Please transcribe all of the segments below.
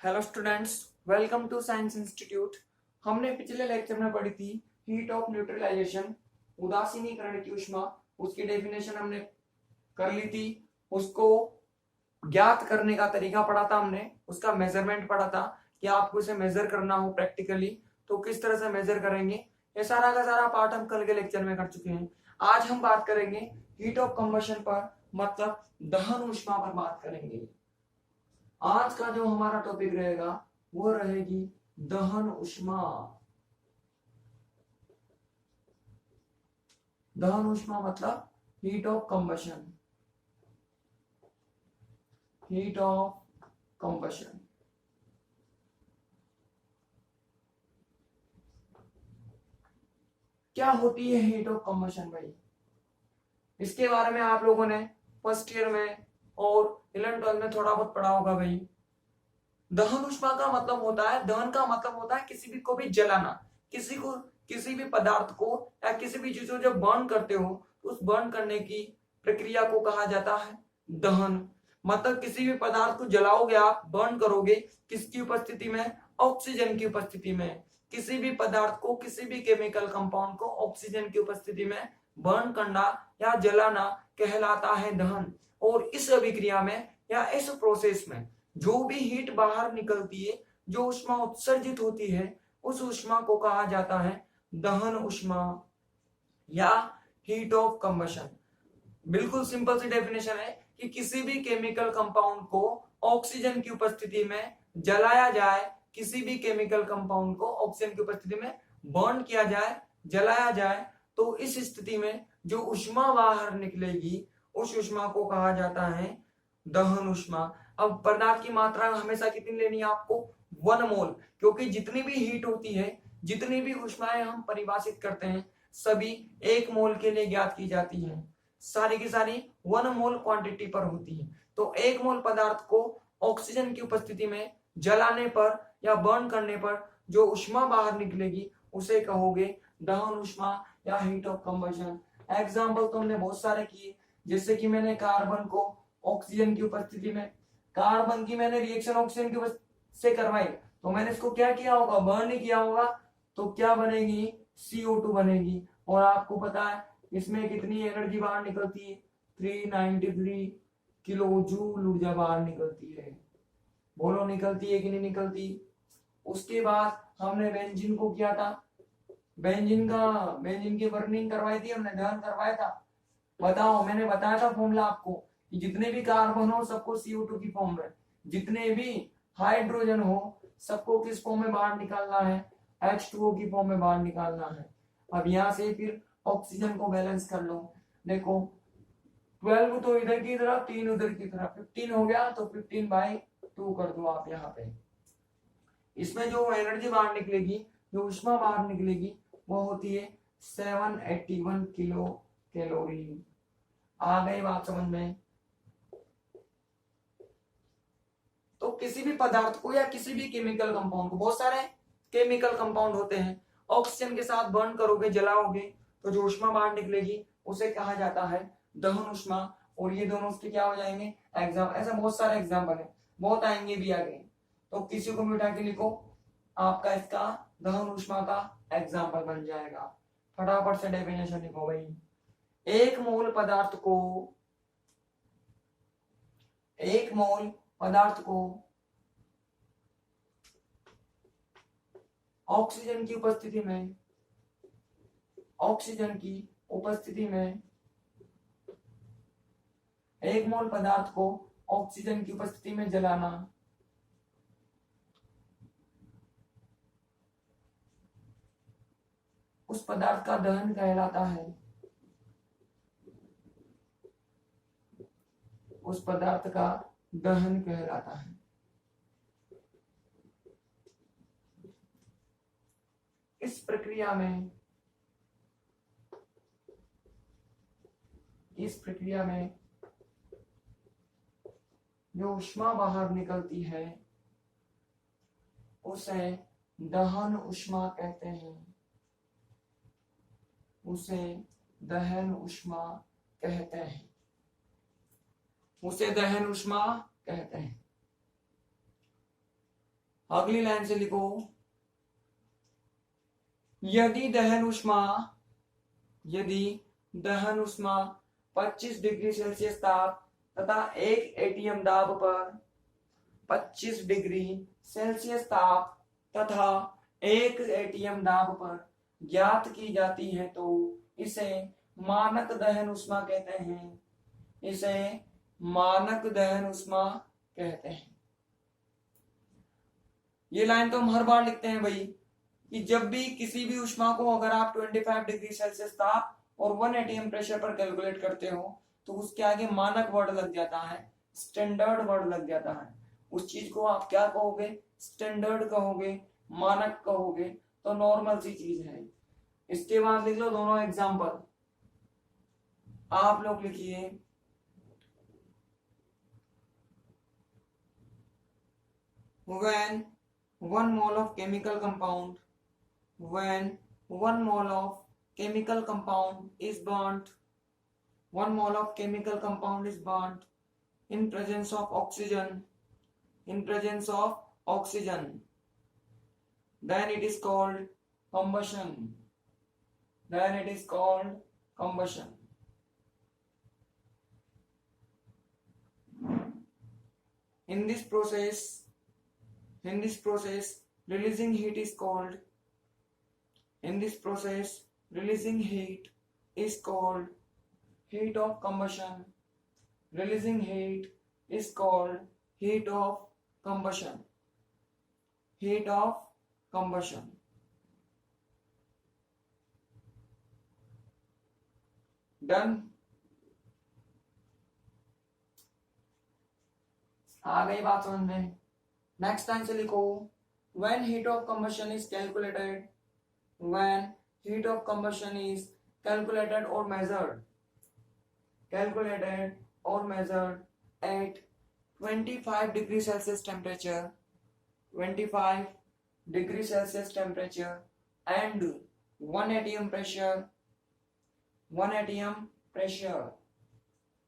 Hello students, welcome to science institute. हमने पिछले lecture में पढ़ी थी हीट ऑफ न्यूट्रलाइजेशन, उदासीनीकरण की ऊष्मा। उसकी डेफिनेशन हमने कर ली थी। उसको ज्ञात करने का तरीका पढ़ा था हमने, उसका मेजरमेंट पढ़ा था कि आपको इसे मेजर करना हो प्रैक्टिकली तो किस तरह से मेजर करेंगे। ये सारा का सारा पार्ट हम कल के लेक्चर में कर चुके हैं। आज हम बात करेंगे हीट ऑफ कंबशन पर, मतलब दहन ऊष्मा पर बात करेंगे। आज का जो हमारा टॉपिक रहेगा वो रहेगी दहन ऊष्मा। दहन ऊष्मा मतलब heat of combustion. Heat of combustion क्या होती है हीट ऑफ कंबशन भाई? इसके बारे में आप लोगों ने फर्स्ट ईयर में और 11th-12 में थोड़ा बहुत पढ़ा होगा भाई। दहन ऊष्मा का मतलब होता है, दहन का मतलब होता है किसी भी को भी जलाना, किसी भी पदार्थ को या किसी भी चीज को जब बर्न करते हो तो उस बर्न करने की प्रक्रिया को कहा जाता है दहन। मतलब किसी भी पदार्थ को जलाओगे, आप बर्न करोगे, किसकी उपस्थिति में? ऑक्सीजन की उपस्थिति में। किसी भी पदार्थ को, किसी भी केमिकल कंपाउंड को ऑक्सीजन की उपस्थिति में बर्न करना या जलाना कहलाता है दहन। और इस अभिक्रिया में या इस प्रोसेस में जो भी हीट बाहर निकलती है, जो ऊष्मा उत्सर्जित होती है, उस ऊष्मा को कहा जाता है दहन ऊष्मा या हीट ऑफ कंबशन। बिल्कुल सिंपल सी डेफिनेशन है कि किसी भी केमिकल कंपाउंड को ऑक्सीजन की उपस्थिति में जलाया जाए, किसी भी केमिकल कंपाउंड को ऑक्सीजन की उपस्थिति में बर्न किया जाए, जलाया जाए, तो इस स्थिति में जो ऊष्मा बाहर निकलेगी उस ऊष्मा को कहा जाता है दहन ऊष्मा। अब पदार्थ की मात्रा हमेशा कितनी लेनी है आपको? 1 मोल, क्योंकि जितनी भी हीट होती है, जितनी भी ऊष्माएं हम परिभाषित करते हैं, सभी 1 मोल के लिए ज्ञात की जाती है। सारी की सारी 1 मोल क्वांटिटी पर होती है। तो 1 मोल पदार्थ को ऑक्सीजन की उपस्थिति में जलाने पर या बर्न करने पर जो ऊष्मा बाहर निकलेगी उसे कहोगे दहन ऊष्मा या हीट ऑफ कंबशन। एग्जाम्पल तो हमने बहुत सारे किए, जैसे कि मैंने कार्बन को ऑक्सीजन की उपस्थिति में, कार्बन की मैंने रिएक्शन ऑक्सीजन की से करवाई, तो मैंने इसको क्या किया होगा? बर्न नहीं किया होगा, तो क्या बनेगी? CO2 बनेगी। और आपको पता है इसमें कितनी एनर्जी बाहर निकलती है? 393 किलो जूल ऊर्जा बाहर निकलती है। बोलो निकलती है कि नहीं निकलती? उसके बाद हमने बेंजीन को किया था, बेंजीन की बर्निंग करवाई थी हमने, दहन करवाया था। बताओ, मैंने बताया था फॉर्मूला आपको कि जितने भी कार्बन हो सबको CO2 की फॉर्म में, जितने भी हाइड्रोजन हो सबको किस फॉर्म में बाहर निकालना है? H2O की फॉर्म में बाहर निकालना है। अब यहाँ से फिर ऑक्सीजन को बैलेंस कर लो। देखो 12 तो इधर की तरफ, 3 उधर की तरफ, 15 हो गया, तो 15/2 कर दो आप यहाँ पे। इसमें जो एनर्जी बाहर निकलेगी, जो ऊष्मा बाहर निकलेगी, वो होती है 781 किलो कैलोरी। आ गई बात समझ में? तो किसी भी पदार्थ को या किसी भी केमिकल कंपाउंड को, बहुत सारे केमिकल कंपाउंड होते हैं, ऑक्सीजन के साथ बर्न करोगे, जलाओगे, तो जो ऊष्मा बाहर निकलेगी उसे कहा जाता है दहन ऊष्मा। और ये दोनों उसके क्या हो जाएंगे? एग्जाम। ऐसे बहुत सारे एग्जाम्पल है, बहुत आएंगे भी आगे, तो किसी को भी उठा के लिखो, आपका इसका दहन ऊष्मा का एग्जाम्पल बन जाएगा। फटाफट से डेफिनेशन लिखो भाई। एक मोल पदार्थ को ऑक्सीजन की उपस्थिति में, एक मोल पदार्थ को ऑक्सीजन की उपस्थिति में जलाना, उस पदार्थ का दहन कहलाता है। उस पदार्थ का दहन कहलाता है। इस प्रक्रिया में जो ऊष्मा बाहर निकलती है उसे दहन ऊष्मा कहते हैं। उसे दहन ऊष्मा कहते हैं। उसे दहन ऊष्मा कहते हैं। अगली लाइन से लिखो, यदि दहन ऊष्मा, यदि दहन ऊष्मा 25 डिग्री सेल्सियस ताप तथा 1 एटीएम दाब पर 25 डिग्री सेल्सियस ताप तथा 1 एटीएम दाब पर ज्ञात की जाती है तो इसे मानक दहन ऊष्मा कहते हैं। इसे मानक दहन ऊष्मा कहते हैं। ये लाइन तो हम हर बार लिखते हैं भाई कि जब भी किसी भी ऊष्मा को अगर आप 25 डिग्री सेल्सियस ताप और 1 एटीएम प्रेशर पर कैलकुलेट करते हो तो उसके आगे मानक वर्ड लग जाता है, स्टैंडर्ड वर्ड लग जाता है। उस चीज को आप क्या कहोगे? स्टैंडर्ड कहोगे, मानक कहोगे, तो नॉर्मल सी चीज है। इसके बाद लिख लो दोनों एग्जाम्पल। आप लोग लिखिए, when 1 mole of chemical compound, when 1 mole of chemical compound is burnt, 1 mole of chemical compound is burnt in presence of oxygen, in presence of oxygen, then it is called combustion, then it is called combustion. In this process, releasing heat is called, in this process releasing heat is called heat of combustion. Releasing heat is called heat of combustion. Heat of combustion. Done. आ गई बात समझ में? Next time से लिखो, when heat of combustion is calculated, when heat of combustion is calculated or measured, calculated or measured at 25 degree Celsius temperature, 25 degree Celsius temperature and 1 atm pressure, 1 atm pressure,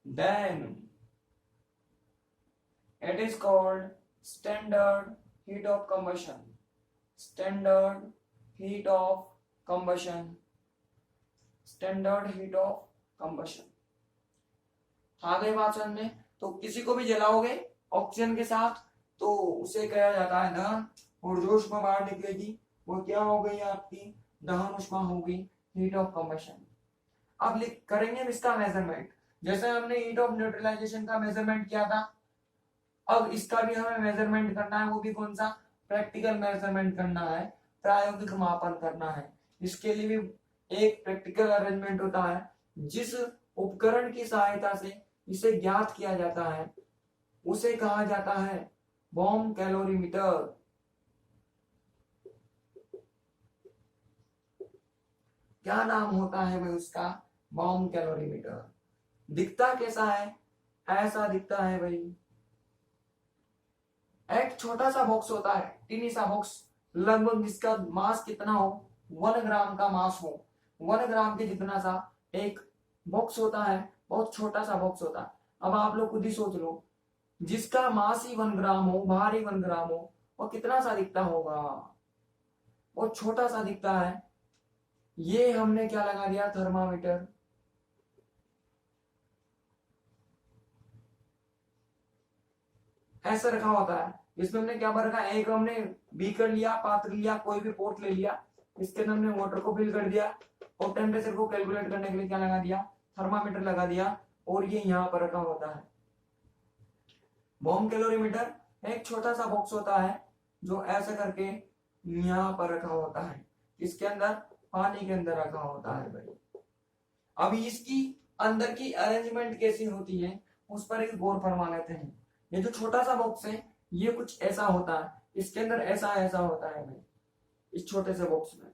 then it is called standard heat of combustion. Standard heat of combustion. Standard heat of combustion. आ गई बात समझ में? तो किसी को भी जलाओगे oxygen के साथ तो उसे कहा जाता है दहन, और जो ऊष्मा बाहर निकलेगी वो क्या हो गई आपकी? दहन ऊष्मा होगी, हीट ऑफ कम्बशन। अब लिख करेंगे इसका मेजरमेंट। जैसे हमने हीट ऑफ न्यूट्रलाइजेशन का मेजरमेंट किया था, अब इसका भी हमें मेजरमेंट करना है। वो भी कौन सा? प्रैक्टिकल मेजरमेंट करना है, प्रायोगिक मापन करना है। इसके लिए भी एक प्रैक्टिकल अरेंजमेंट होता है, जिस उपकरण की सहायता से इसे ज्ञात किया जाता है उसे कहा जाता है बॉम कैलोरीमीटर। क्या नाम होता है भाई उसका? Bomb calorimeter. दिखता कैसा है? ऐसा दिखता है भाई। एक छोटा सा बॉक्स होता है, टीनी सा बॉक्स, लगभग जिसका मास कितना हो? 1 ग्राम का मास हो, 1 ग्राम के जितना सा एक बॉक्स होता है, बहुत छोटा सा बॉक्स होता है। अब आप लोग खुद ही सोच लो, जिसका मास ही 1 ग्राम हो, भार ही 1 ग्राम हो, वो कितना सा दिखता होगा? वो छोटा सा दिखता है। ये हमने क्या लगा दिया? थर्मामीटर। ऐसा रखा होता है। इसमें हमने क्या रखा? एक हमने बीकर लिया, पात्र लिया, कोई भी पोर्ट ले लिया, इसके अंदर हमने वाटर को फिल कर दिया और टेम्परेचर को कैलकुलेट करने के लिए क्या लगा दिया? थर्मामीटर लगा दिया, और ये यहाँ पर रखा होता है। बॉम कैलोरीमीटर एक छोटा सा बॉक्स होता है जो ऐसा करके यहाँ पर रखा होता है, इसके अंदर पानी के अंदर रखा होता है भाई। अभी इसकी अंदर की अरेंजमेंट कैसी होती है उस पर एक गौर फरमा लेते हैं। ये जो छोटा सा बॉक्स है ये कुछ ऐसा होता है, इसके अंदर ऐसा ऐसा होता है भाई, इस छोटे से बॉक्स में।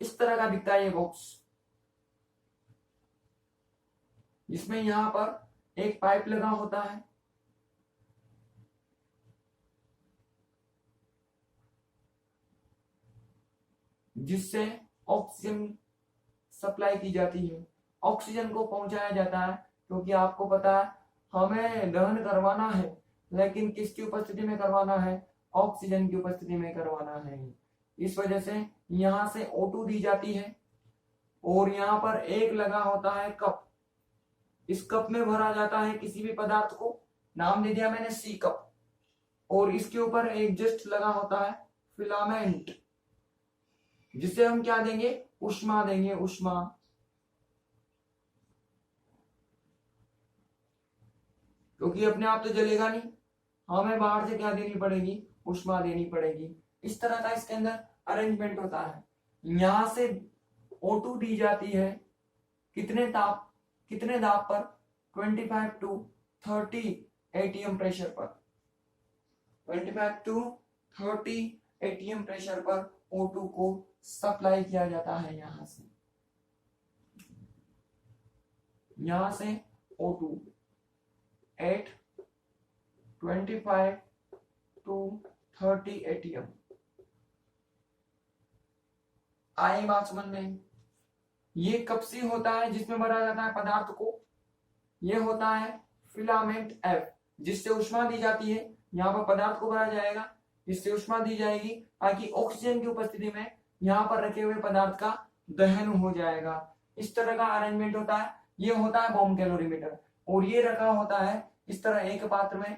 इस तरह का दिखता है ये बॉक्स, जिसमें यहां पर एक पाइप लगा होता है, जिससे ऑक्सीजन सप्लाई की जाती है, ऑक्सीजन को पहुंचाया जाता है, क्योंकि आपको पता है हमें दहन करवाना है, लेकिन किसकी उपस्थिति में करवाना है, ऑक्सीजन की उपस्थिति में करवाना है। इस वजह से यहाँ से O2 दी जाती है, और यहाँ पर एक लगा होता है कप, इस कप में भरा जाता है किसी भी पदार्थ को, नाम दे दिया मैंने सी कप, और इसके ऊपर एक जस्ट लगा होता है फिलामेंट, जिसे हम क्या देंगे, ऊष्मा देंगे, ऊष्मा। क्योंकि अपने आप तो जलेगा नहीं, हमें बाहर से क्या देनी पड़ेगी, ऊष्मा देनी पड़ेगी। इस तरह का इसके अंदर अरेंजमेंट होता है। यहां से O2 दी जाती है कितने दाब पर, 25 to 30 atm प्रेशर पर, 25 to 30 atm प्रेशर पर O2 को सप्लाई किया जाता है। यहां से O2 at 25 to 30 atm। आई बात समझ में? ये कप सी होता है जिसमें भरा जाता है पदार्थ को, ये होता है फिलामेंट F, जिससे ऊष्मा दी जाती है। यहाँ पर पदार्थ को भरा जाएगा, इससे ऊष्मा दी जाएगी, ताकि ऑक्सीजन की उपस्थिति में यहाँ पर रखे हुए पदार्थ का दहन हो जाएगा। इस तरह का अरेंजमेंट होता है। ये होता है बॉम्ब कैलोरीमीटर, और ये रखा होता है इस तरह एक पात्र में,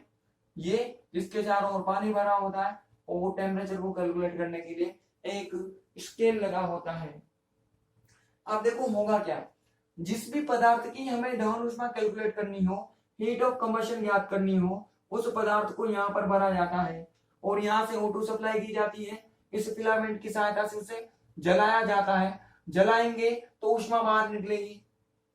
ये जिसके चारों ओर पानी भरा होता है, और टेम्परेचर को कैलकुलेट करने के लिए एक स्केल लगा होता है। अब देखो होगा क्या, जिस भी पदार्थ की हमें दहन ऊष्मा कैलकुलेट करनी हो, हीट ऑफ कंबशन ज्ञात करनी हो, उस पदार्थ को यहाँ पर भरा जाता है, और यहाँ से O2 सप्लाई की जाती है। इस फिलामेंट की सहायता से उसे जलाया जाता है। जलाएंगे तो ऊष्मा बाहर निकलेगी।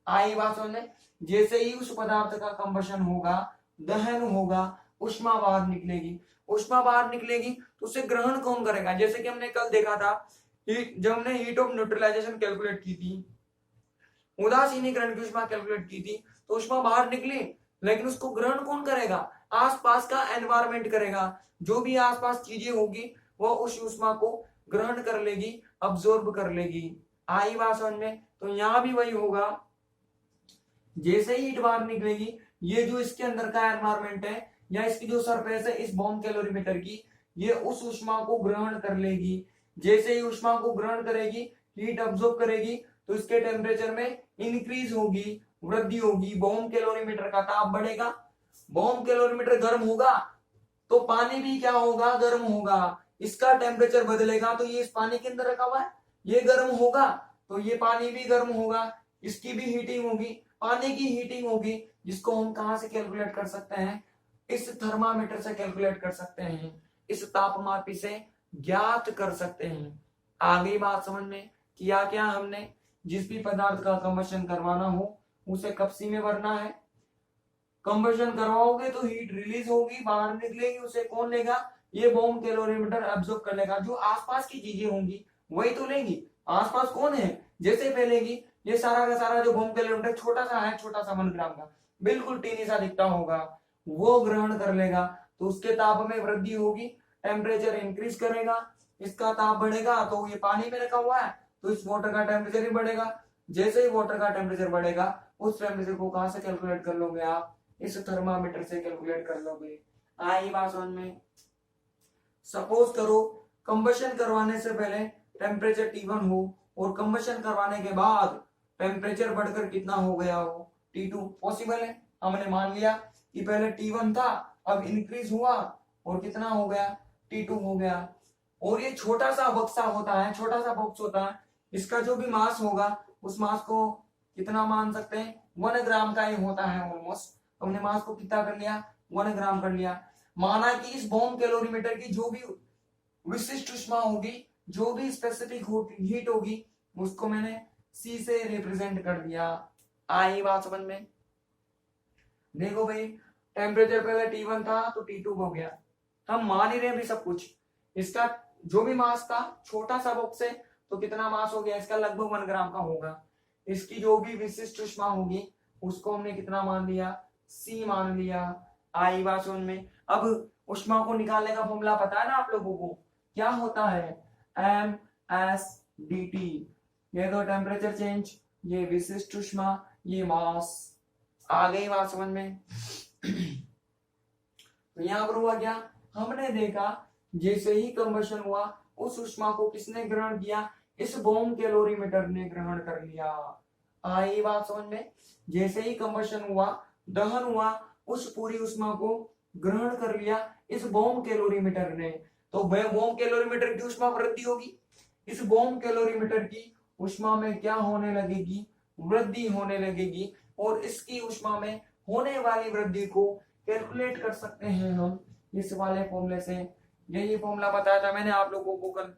आई बात समझ में? जैसे ही उस पदार्थ का कंबशन होगा, दहन होगा, ऊष्मा बाहर निकलेगी। ऊष्मा बाहर निकलेगी तो उसे ग्रहण कौन करेगा? जैसे कि हमने कल देखा था, जब हमने हीट ऑफ न्यूट्रलाइजेशन कैलकुलेट की थी, उदासीनीकरण की ऊष्मा कैलकुलेट की थी, तो ऊष्मा बाहर निकली, लेकिन उसको ग्रहण कौन करेगा? आसपास का एनवायरमेंट करेगा। जो भी आसपास चीजें होगी वो उस ऊष्मा को ग्रहण कर लेगी, अब्सॉर्ब कर लेगी। आई बात समझ में? तो यहाँ भी वही होगा, जैसे ही हीट बाहर निकलेगी, ये जो इसके अंदर का एनवायरमेंट है या इसकी जो सरफेस है इस बॉम्ब कैलोरीमीटर की, ये उस ऊष्मा को ग्रहण कर लेगी। जैसे ही ऊष्मा को ग्रहण करेगी, हीट अब्सॉर्ब करेगी, तो इसके टेम्परेचर में इंक्रीज होगी, वृद्धि होगी। बॉम्ब कैलोरीमीटर का ताप बढ़ेगा। बॉम्ब कैलोरीमीटर गर्म होगा तो पानी भी क्या होगा? गर्म होगा। इसका टेम्परेचर बदलेगा तो ये इस पानी के अंदर रखा हुआ है, ये गर्म होगा तो ये पानी भी गर्म होगा, इसकी भी हीटिंग होगी, पानी की हीटिंग होगी, जिसको हम कहां से कैलकुलेट कर सकते हैं? इस थर्मामीटर से कैलकुलेट कर सकते हैं, इस तापमापी से ज्ञात कर सकते हैं। आगे बात समझ में? किया क्या हमने? जिस भी पदार्थ का कंबशन करवाना हो उसे कपसी में भरना है। कंबशन करवाओगे तो हीट रिलीज होगी, बाहर निकलेगी, उसे कौन लेगा? ये बॉम्ब कैलोरीमीटर अब्सॉर्ब कर लेगा। जो आसपास की चीजें होंगी वही तो लेंगी। आसपास कौन है? जैसे फैलेगी, ये सारा का सारा जो बॉम्ब कैलोरीमीटर छोटा सा है, छोटा सा 1 ग्राम का, बिल्कुल टीनी सा दिखता होगा, वो ग्रहण कर लेगा, तो उसके ताप में वृद्धि होगी, टेम्परेचर इंक्रीज करेगा, इसका ताप बढ़ेगा, तो ये पानी में रखा हुआ है तो इस वाटर का टेम्परेचर भी बढ़ेगा। जैसे ही वाटर का टेम्परेचर बढ़ेगा, उस टेम्परेचर को कहां से कैलकुलेट कर लोगे आप? इस थर्मामीटर से कैलकुलेट कर लोगे। आई बात समझ में? सपोज करो कंबशन करवाने से पहले टेम्परेचर T1 हो, और कंबशन करवाने के बाद टेम्परेचर बढ़कर कितना हो गया हो? T2। पॉसिबल है। हमने मान लिया कि पहले T1 था, अब इंक्रीज हुआ और कितना हो गया? T2 हो गया। और ये छोटा सा बक्सा होता है, छोटा सा बॉक्स होता है, इसका जो भी मास होगा उस मास को कितना मान सकते हैं? 1 ग्राम का ही होता है ऑलमोस्ट। हमने मास को कितना कर लिया? 1 ग्राम कर लिया। माना कि इस बॉम्ब कैलोरीमीटर की जो भी विशिष्ट ऊष्मा होगी, जो भी स्पेसिफिक हीट होगी, उसको मैंने C से रिप्रेजेंट कर दिया। आई बात समझ में? देखो भाई, टेम्परेचर पहले T1 था तो T2 हो गया, हम मान ही रहे हैं भी सब कुछ। इसका जो भी मास था, छोटा सा बॉक्स है तो कितना मास हो गया इसका? लगभग 1 ग्राम का होगा। इसकी जो भी विशिष्ट ऊष्मा होगी उसको हमने कितना मान लिया? C मान लिया। आई बात समझ में? अब ऊष्मा को निकालने का फॉर्मूला पता है ना आप लोगों को? क्या होता है? mSdt। ये तो टेम्परेचर चेंज, ये विशिष्ट ऊष्मा, ये मास। आ गई बात समझ में? तो यहाँ पर हुआ क्या, हमने देखा जैसे ही कंबशन हुआ उस ऊष्मा को किसने ग्रहण किया, इस बॉम्ब कैलोरीमीटर ने ग्रहण कर लिया। आई बात समझ में? जैसे ही कंबशन हुआ, दहन हुआ, उस पूरी ऊष्मा को ग्रहण कर लिया इस बॉम्ब कैलोरीमीटर ने। तो बॉम्ब कैलोरीमीटर की ऊष्मा वृद्धि होगी, इस बॉम्ब कैलोरीमीटर की ऊष्मा में क्या होने लगेगी, वृद्धि होने लगेगी। और इसकी ऊष्मा में होने वाली वृद्धि को कैलकुलेट कर सकते हैं हम इस वाले फॉर्मूले से। यही फॉर्मूला बताया था मैंने आप लोगों को कल।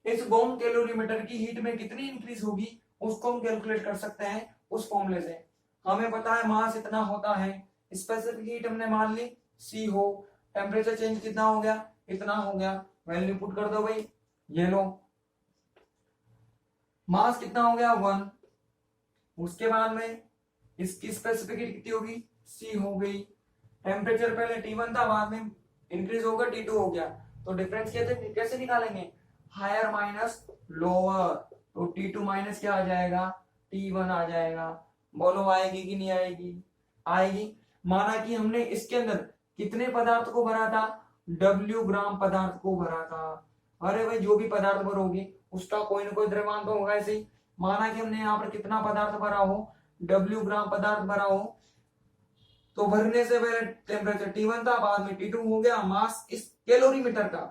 इस बॉम्ब कैलोरीमीटर की हीट में कितनी इंक्रीज होगी उसको हम कैलकुलेट कर सकते हैं उस फॉर्मूले से। हमें पता है मास इतना होता है, स्पेसिफिक हीट हमने मान ली C हो, टेम्परेचर चेंज कितना हो गया, इतना हो गया, वैल्यू पुट कर दो भाई। ये लो, मास कितना हो गया 1, उसके बाद में इसकी स्पेसिफिक हीट कितनी होगी, C हो गई। टेम्परेचर पहले T1 था, बाद में इंक्रीज होगा T2 हो गया। तो डिफरेंस कैसे निकालेंगे, हायर माइनस लोअर। तो T2 माइनस क्या आ जाएगा, T1 आ जाएगा। बोलो आएगी कि नहीं आएगी, आएगी। माना कि हमने इसके अंदर कितने पदार्थ को भरा था, W ग्राम पदार्थ को भरा था। अरे भाई जो भी पदार्थ भरोगे उसका कोई ना कोई द्रव्यमान तो होगा ऐसे ही। माना कि हमने यहाँ पर कितना पदार्थ भरा हो, W ग्राम पदार्थ भरा हो, तो भरने से पहले टेम्परेचर T1 था, बाद में T2 हो गया। मास इस कैलोरीमीटर का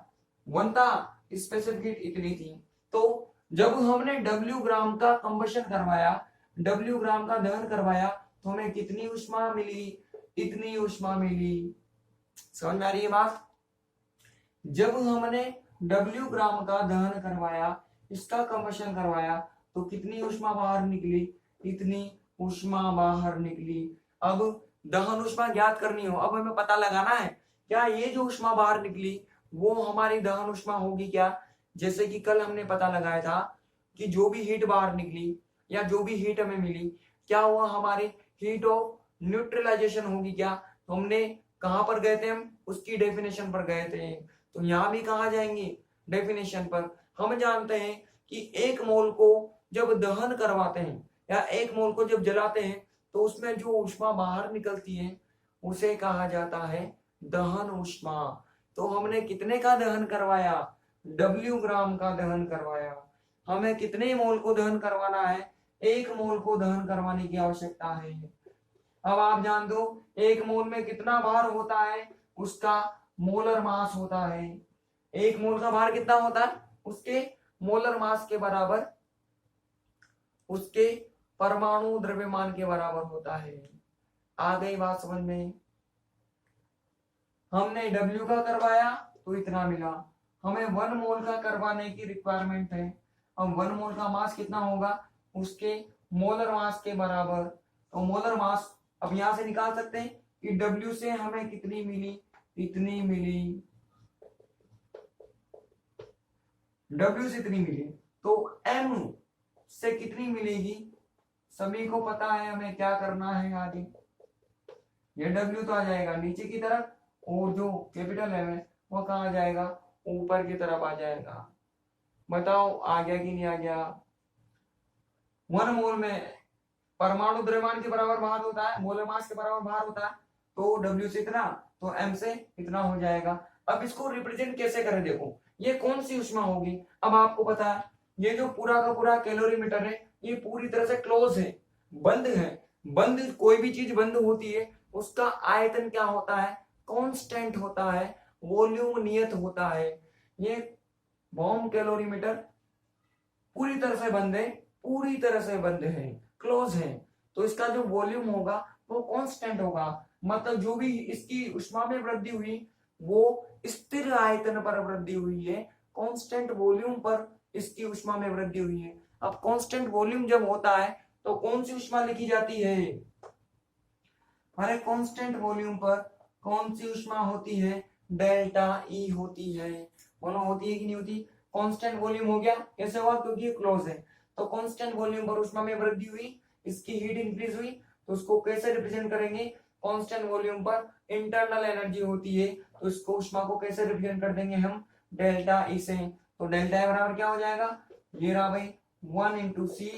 1 था, स्पेसिफिक हीट इतनी थी। तो जब हमने W ग्राम का कंबशन करवाया, W ग्राम का दहन करवाया, तो हमें कितनी ऊष्मा मिली, इतनी ऊष्मा मिली। समझ में आ रही है बात? जब हमने W ग्राम का दहन करवाया, इसका कंबशन करवाया, तो कितनी ऊष्मा बाहर निकली, इतनी ऊष्मा बाहर निकली। अब दहन ऊष्मा ज्ञात करनी हो, अब हमें पता लगाना है क्या ये जो ऊष्मा बाहर निकली वो हमारी दहन ऊष्मा होगी क्या। जैसे कि कल हमने पता लगाया था कि जो भी हीट बाहर निकली या जो भी हीट हमें मिली, क्या वो हमारी हीट ऑफ न्यूट्रलाइजेशन होगी क्या। तो हमने कहां पर गए थे, हम उसकी डेफिनेशन पर गए थे। तो यहाँ भी कहा जाएंगे डेफिनेशन पर। हम जानते हैं कि एक मोल को जब दहन करवाते हैं या एक मोल को जब जलाते हैं तो उसमें जो ऊष्मा बाहर निकलती है उसे कहा जाता है दहन ऊष्मा। तो हमने कितने का दहन करवाया, W ग्राम का दहन करवाया। हमें कितने मोल को दहन करवाना है, 1 मोल को दहन करवाने की आवश्यकता है। अब आप जान दो 1 मोल में कितना भार होता है, उसका मोलर मास होता है। 1 मोल का भार कितना होता है, उसके मोलर मास के बराबर, उसके परमाणु द्रव्यमान के बराबर होता है। आ गई बात समझ में? हमने W का करवाया तो इतना मिला, हमें 1 मोल का करवाने की रिक्वायरमेंट है। अब 1 मोल का मास कितना होगा, उसके मोलर मास के बराबर। तो मोलर मास अब यहां से निकाल सकते हैं कि W से हमें कितनी मिली, इतनी मिली, W से इतनी मिली। तो M से कितनी मिलेगी, सभी को पता है हमें क्या करना है आगे। ये W तो आ जाएगा नीचे की तरफ और जो कैपिटल है वो कहाँ आ जाएगा, ऊपर की तरफ आ जाएगा। बताओ आ गया कि नहीं आ गया। 1 मोल में परमाणु द्रव्यमान के बराबर भार होता है, मोलर मास के बराबर भार होता है। तो W से इतना, तो M से इतना हो जाएगा। अब इसको रिप्रेजेंट कैसे करें, देखो ये कौन सी ऊष्मा होगी। अब आपको पता है ये जो पूरा का पूरा कैलोरीमीटर है ये पूरी तरह से क्लोज है, बंद है। बंद कोई भी चीज बंद होती है उसका आयतन क्या होता है, कांस्टेंट होता है, वॉल्यूम नियत होता है। ये बॉम्ब कैलोरीमीटर पूरी तरह से बंद है, पूरी तरह से बंद है, क्लोज है। तो इसका जो वॉल्यूम होगा वो कांस्टेंट होगा, मतलब जो भी इसकी ऊष्मा में वृद्धि हुई वो स्थिर आयतन पर वृद्धि हुई है, कांस्टेंट वॉल्यूम पर इसकी ऊष्मा में वृद्धि हुई है। अब कांस्टेंट वॉल्यूम जब होता है तो कौन सी ऊष्मा लिखी जाती है, अरे कांस्टेंट वॉल्यूम पर कौन सी ऊष्मा होती है, डेल्टा E होती है। बोलो होती है कि नहीं होती। कांस्टेंट वॉल्यूम हो गया, कैसे हुआ, क्योंकि ये क्लोज है। तो कांस्टेंट वॉल्यूम पर ऊष्मा में वृद्धि हुई, इसकी हीट इंक्रीज हुई, तो उसको कैसे रिप्रेजेंट करेंगे, कांस्टेंट वॉल्यूम पर इंटरनल एनर्जी होती है, तो इसको ऊष्मा को कैसे रिप्रेजेंट कर देंगे हम, डेल्टा E से। तो डेल्टा E बराबर क्या हो जाएगा, ये रहा भाई 1 इंटू सी,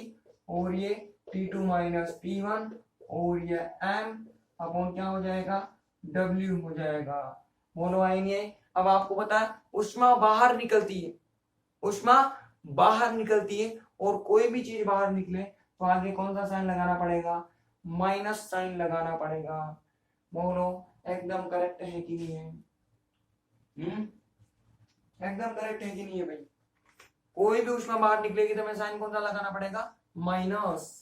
और ये T2 माइनस T1, और ये M अपॉन क्या हो जाएगा, W हो जाएगा। बोलो आएंगे। अब आपको पता है ऊष्मा बाहर निकलती है, ऊष्मा बाहर निकलती है, और कोई भी चीज बाहर निकले तो आगे कौन सा साइन लगाना पड़ेगा, माइनस साइन लगाना पड़ेगा। बोलो एकदम करेक्ट है कि नहीं है? एकदम करेक्ट है कि नहीं है भाई? कोई भी ऊष्मा बाहर निकलेगी तो हमें साइन कौन सा लगाना पड़ेगा, माइनस।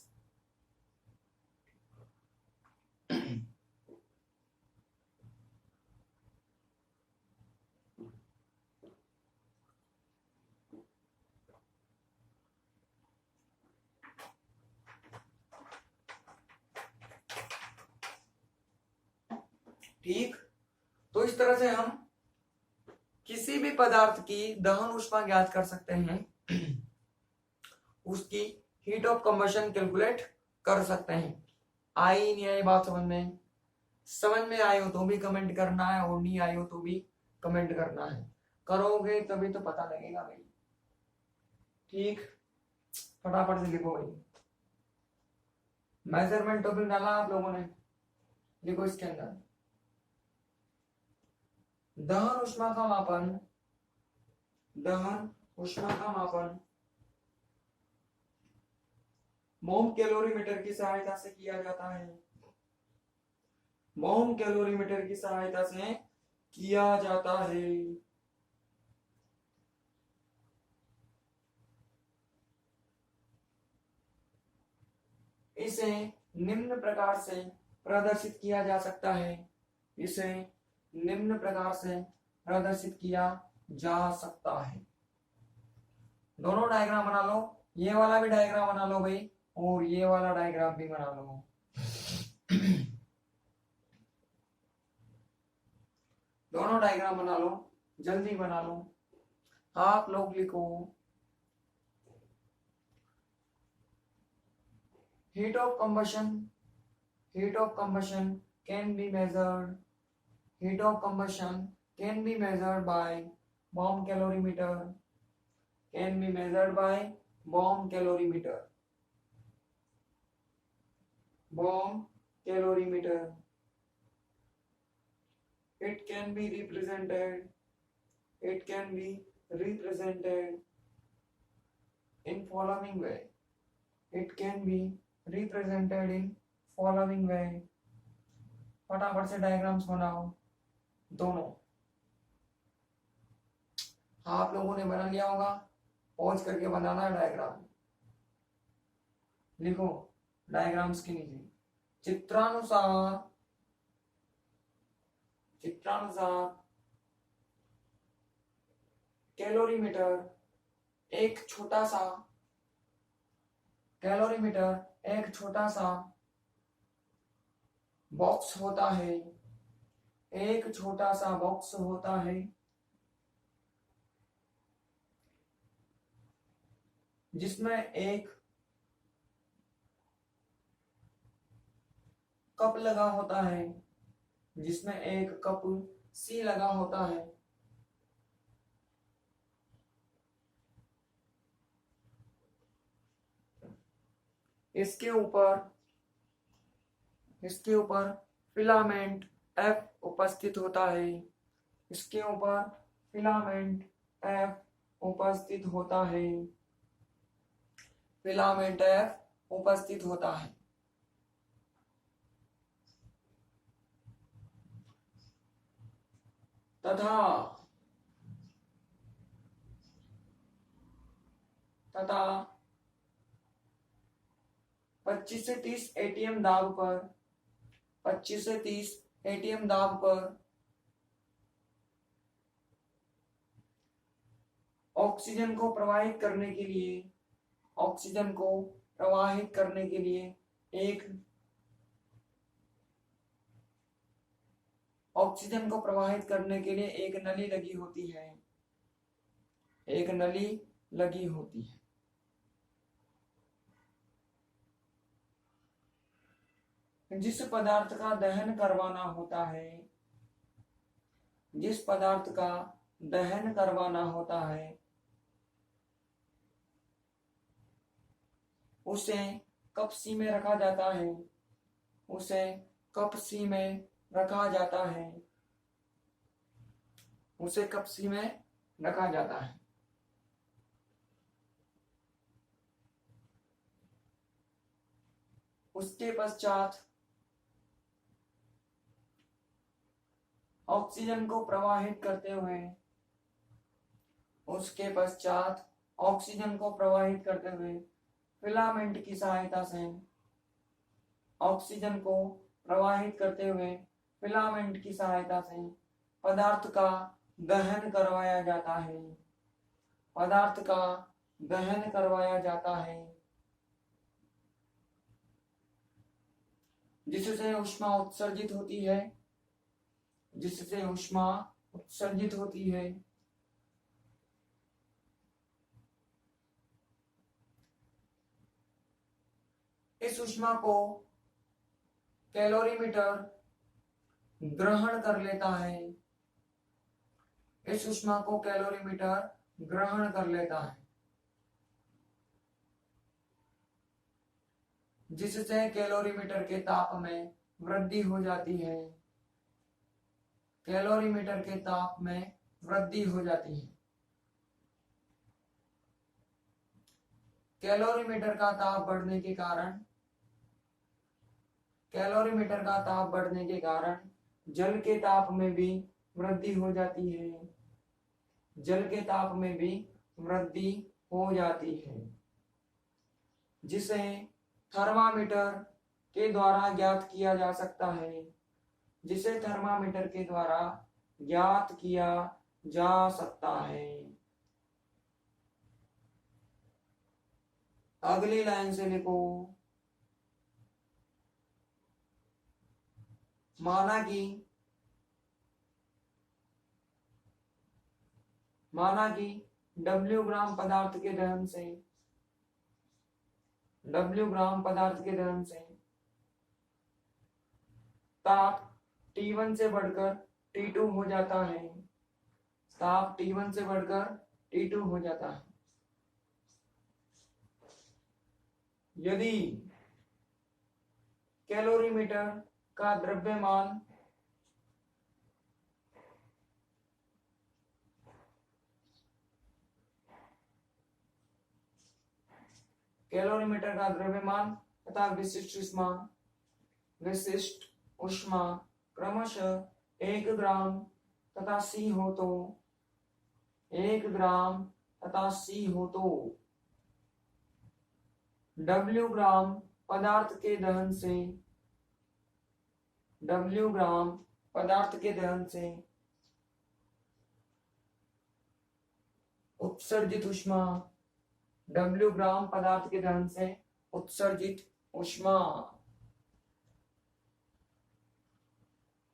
ठीक, तो इस तरह से हम किसी भी पदार्थ की दहन ऊष्मा ज्ञात कर सकते हैं, उसकी हीट ऑफ कंबशन कैलकुलेट कर सकते हैं। आई नहीं आई बात समझ में? समझ में आई हो तो भी कमेंट करना है, और नहीं आई हो तो भी कमेंट करना है। करोगे तभी तो पता लगेगा भाई। ठीक, फटाफट से लिखो भाई। मेजरमेंट टॉपिक डाला आप लोगों ने, लिखो इसके अंदर दहन ऊष्मा का मापन, दहन ऊष्मा का मापन मोम कैलोरीमीटर की सहायता से किया जाता है। मोम कैलोरीमीटर की सहायता से किया जाता है। इसे निम्न प्रकार से प्रदर्शित किया जा सकता है, इसे निम्न प्रकार से प्रदर्शित किया जा सकता है। दोनों डायग्राम बना लो, ये वाला भी डायग्राम बना लो भाई, और ये वाला डायग्राम भी बना लो। दोनों डायग्राम बना लो, जल्दी बना लो। आप लोग लिखो heat of combustion, heat of combustion can be measured, heat of combustion can be measured by bomb calorimeter, can be measured by bomb calorimeter, bomb calorimeter. It can be represented, it can be represented in following way, it can be represented in following way. फटाफट से diagrams बनाओ दोनों। आप लोगों ने बना लिया होगा, पॉज करके बनाना है डायग्राम। लिखो डायग्राम्स के नीचे चित्रानुसार, चित्रानुसार कैलोरीमीटर एक छोटा सा, कैलोरीमीटर एक छोटा सा बॉक्स होता है, एक छोटा सा बॉक्स होता है जिसमें एक कप लगा होता है, जिसमें एक कप सी लगा होता है। इसके ऊपर फिलामेंट एफ उपस्थित होता है, इसके ऊपर फिलामेंट एफ उपस्थित होता है, फिलामेंट एफ उपस्थित होता है। तथा 25 से 30 एटीएम दाब पर, 25 से 30 एटीएम दाब पर ऑक्सीजन को प्रवाहित करने के लिए, ऑक्सीजन को प्रवाहित करने के लिए एक, ऑक्सीजन को प्रवाहित करने के लिए एक नली लगी होती है, एक नली लगी होती है। जिस पदार्थ का दहन करवाना होता है, जिस पदार्थ का दहन करवाना होता है उसे कप सी में रखा जाता है, उसे कप सी में रखा जाता है, उसे कप सी में रखा जाता है। उसके पश्चात ऑक्सीजन को प्रवाहित करते हुए, उसके पश्चात ऑक्सीजन को प्रवाहित करते हुए फिलामेंट की सहायता से, ऑक्सीजन को प्रवाहित करते हुए फिलामेंट की सहायता से पदार्थ का दहन करवाया जाता है, पदार्थ का दहन करवाया जाता है, जिससे ऊष्मा उत्सर्जित होती है, जिससे ऊष्मा उत्सर्जित होती है। इस ऊष्मा को कैलोरीमीटर ग्रहण कर लेता है, इस ऊष्मा को कैलोरीमीटर ग्रहण कर लेता है, जिससे कैलोरीमीटर के ताप में वृद्धि हो जाती है, कैलोरीमीटर के ताप में वृद्धि हो जाती है। कैलोरीमीटर का ताप बढ़ने के कारण, कैलोरीमीटर का ताप बढ़ने के कारण जल के ताप में भी वृद्धि हो जाती है, जल के ताप में भी वृद्धि हो जाती है, जिसे थर्मामीटर के द्वारा ज्ञात किया जा सकता है, जिसे थर्मामीटर के द्वारा ज्ञात किया जा सकता है। अगली लाइन से लिखो, माना कि W ग्राम पदार्थ के दहन से, W ग्राम पदार्थ के दहन से ताप T1 से बढ़कर T2 हो जाता है, ताप T1 से बढ़कर T2 हो जाता है। यदि कैलोरीमीटर का द्रव्यमान कैलोरीमीटर का द्रव्यमान तथा विशिष्ट ऊष्मा क्रमशः 1 ग्राम तथा C हो तो 1 ग्राम तथा C हो तो W ग्राम पदार्थ के दहन से, W ग्राम पदार्थ के दहन से उत्सर्जित ऊष्मा, W ग्राम पदार्थ के दहन से उत्सर्जित ऊष्मा।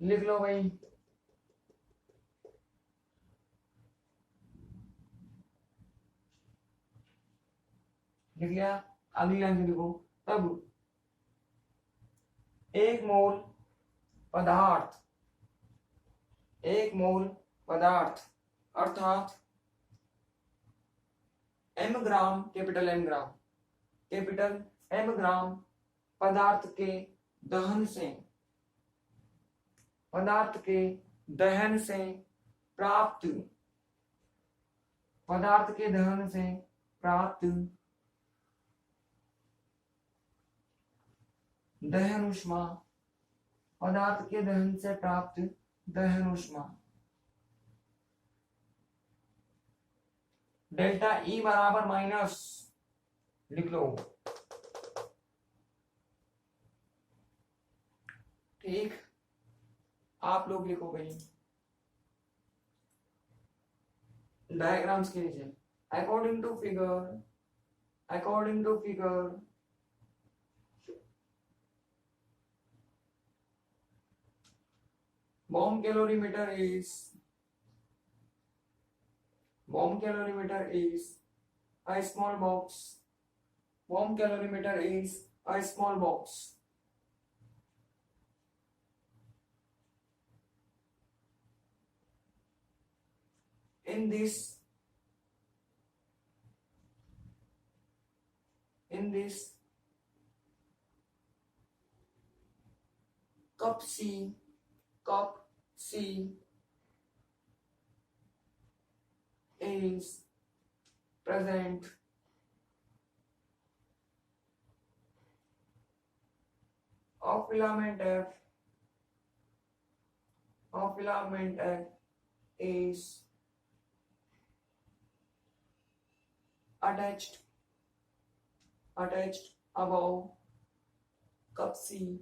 लिख लो भाई। लिख लिया? अगली लाइन से लिखो। तब 1 मोल पदार्थ, 1 मोल पदार्थ अर्थात M ग्राम, कैपिटल M ग्राम, कैपिटल M ग्राम पदार्थ के दहन से, पदार्थ के दहन से प्राप्त, पदार्थ के दहन से प्राप्त दहन ऊष्मा, पदार्थ के दहन से प्राप्त दहन ऊष्मा डेल्टा E बराबर माइनस, लिख लो। ठीक, आप लोग लिखो भाई डायग्राम्स के नीचे। According to figure, according to figure bomb calorimeter is a small box, bomb calorimeter is a small box in this cup C, cup C is present of filament F is attached above cup C.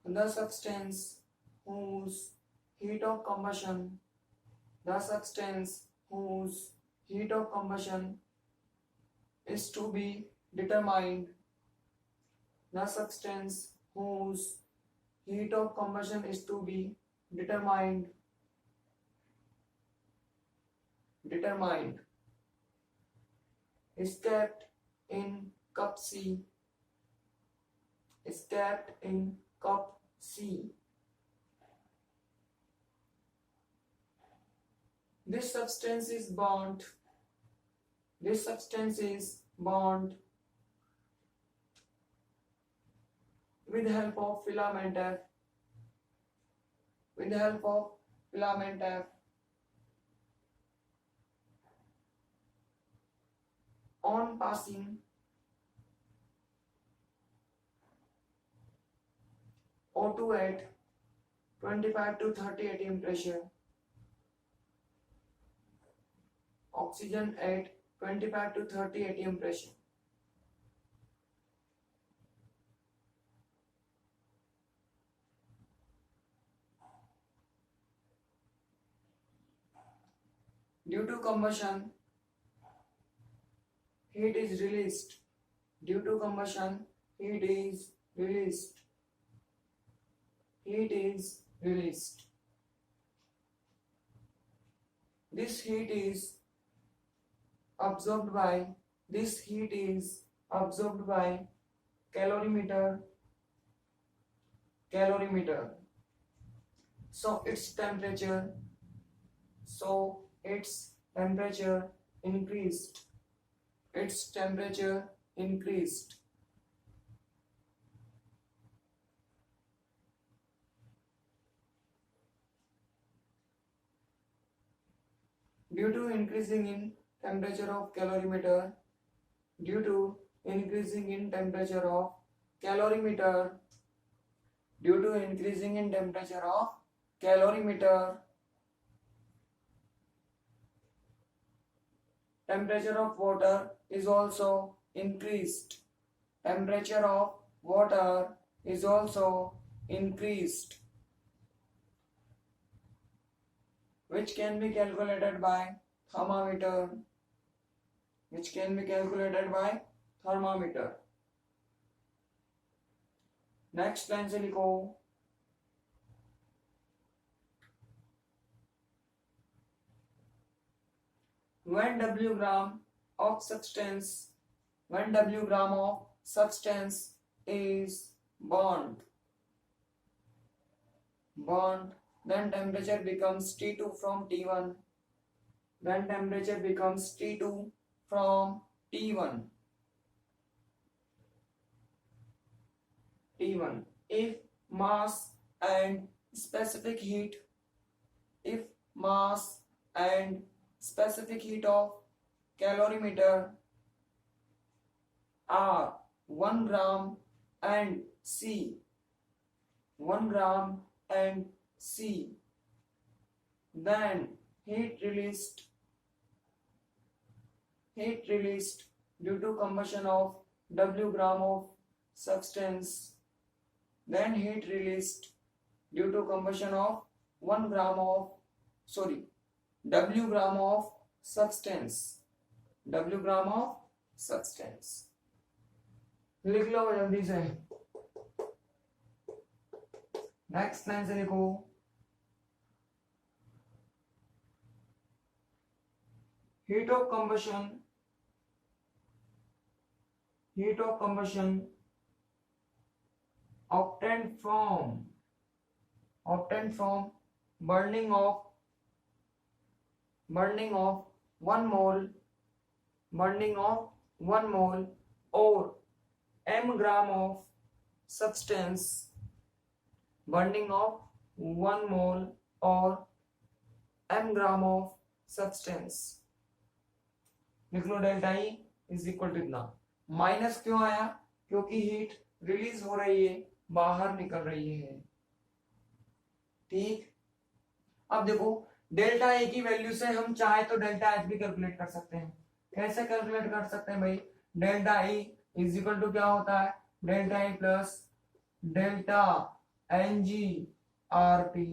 The substance whose heat of combustion is to be determined. The substance whose heat of combustion is to be determined is kept in cup C. This substance is burnt with help of filament F on passing O2 at 25 to 30 atm pressure, oxygen at 25 to 30 atm pressure. Due to combustion, heat is released. This heat is absorbed by calorimeter. So its temperature increased. Due to increasing in temperature of calorimeter, temperature of water is also increased. Which can be calculated by thermometer. Next line से लिखो, when W gram of substance is burned, then temperature becomes T2 from T1. If mass and specific heat of calorimeter are 1 gram and C, then heat released due to combustion of W gram of substance, then heat released due to combustion of W gram of substance. लिख लो जल्दी से. Next line से लिखो, heat of combustion obtained from burning of 1 mole or m gram of substance burning of 1 mole और m gram of substance, लिख लो delta E is equal to इतना। Minus क्यों आया? क्योंकि हीट रिलीज हो रही है, बाहर निकल रही है। ठीक, अब देखो डेल्टा ए की वैल्यू से हम चाहे तो डेल्टा एच भी कैलकुलेट कर सकते हैं। कैसे कैलकुलेट कर सकते हैं भाई? Delta E is equal to क्या होता है? Delta E plus delta N G R T.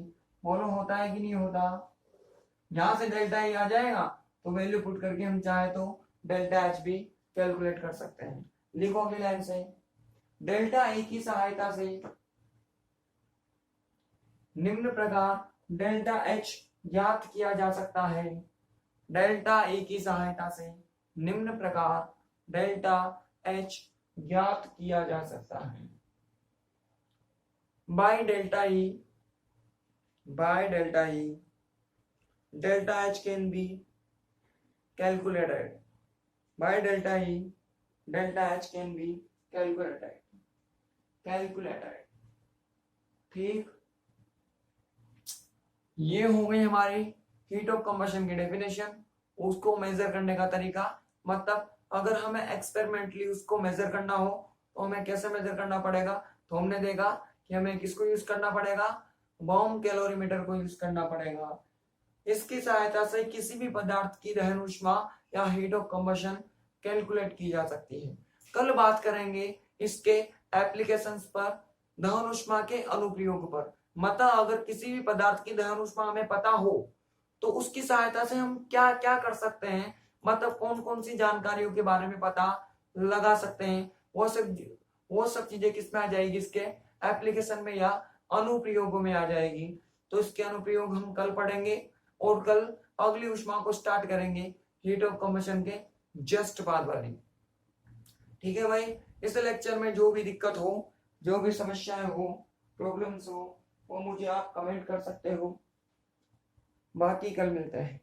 बोलो होता है कि नहीं होता? यहां से डेल्टा ई आ जाएगा तो वैल्यू पुट करके हम चाहे तो डेल्टा एच भी कैलकुलेट कर सकते हैं। लिखो अगली लाइन से, डेल्टा ई की सहायता से निम्न प्रकार डेल्टा एच ज्ञात किया जा सकता है। डेल्टा ई की सहायता से निम्न प्रकार डेल्टा एच ज्ञात किया जा सकता है। By delta E delta H can be calculated. By delta E delta H can be calculated. ठीक, ये हो गई हमारी हीट ऑफ कंबशन की डेफिनेशन, उसको मेजर करने का तरीका। मतलब अगर हमें एक्सपेरिमेंटली उसको मेजर करना हो तो हमें कैसे मेजर करना पड़ेगा? तो हमने देखा कि हमें किसको यूज करना पड़ेगा? बॉम कैलोरीमीटर को यूज करना पड़ेगा। इसकी सहायता से किसी भी पदार्थ की दहन ऊष्मा या हीट ऑफ कंबशन कैलकुलेट की जा सकती है। कल बात करेंगे इसके एप्लीकेशंस पर, दहन ऊष्मा के अनुप्रयोग पर। मतलब अगर किसी भी पदार्थ की दहन ऊष्मा हमें पता हो तो उसकी सहायता से हम क्या क्या कर सकते हैं, मतलब कौन कौन सी जानकारियों के बारे में पता लगा सकते हैं, वो सब चीजें किसमें आ जाएगी? इसके एप्लीकेशन में या अनुप्रयोगों में आ जाएगी। तो इसके अनुप्रयोग हम कल पढ़ेंगे और कल अगली ऊष्मा को स्टार्ट करेंगे हीट ऑफ कंबशन के जस्ट बाद वाली। ठीक है भाई, इस लेक्चर में जो भी दिक्कत हो, जो भी समस्याएं हो, प्रॉब्लम्स हो, वो मुझे आप कमेंट कर सकते हो। बाकी कल मिलते हैं।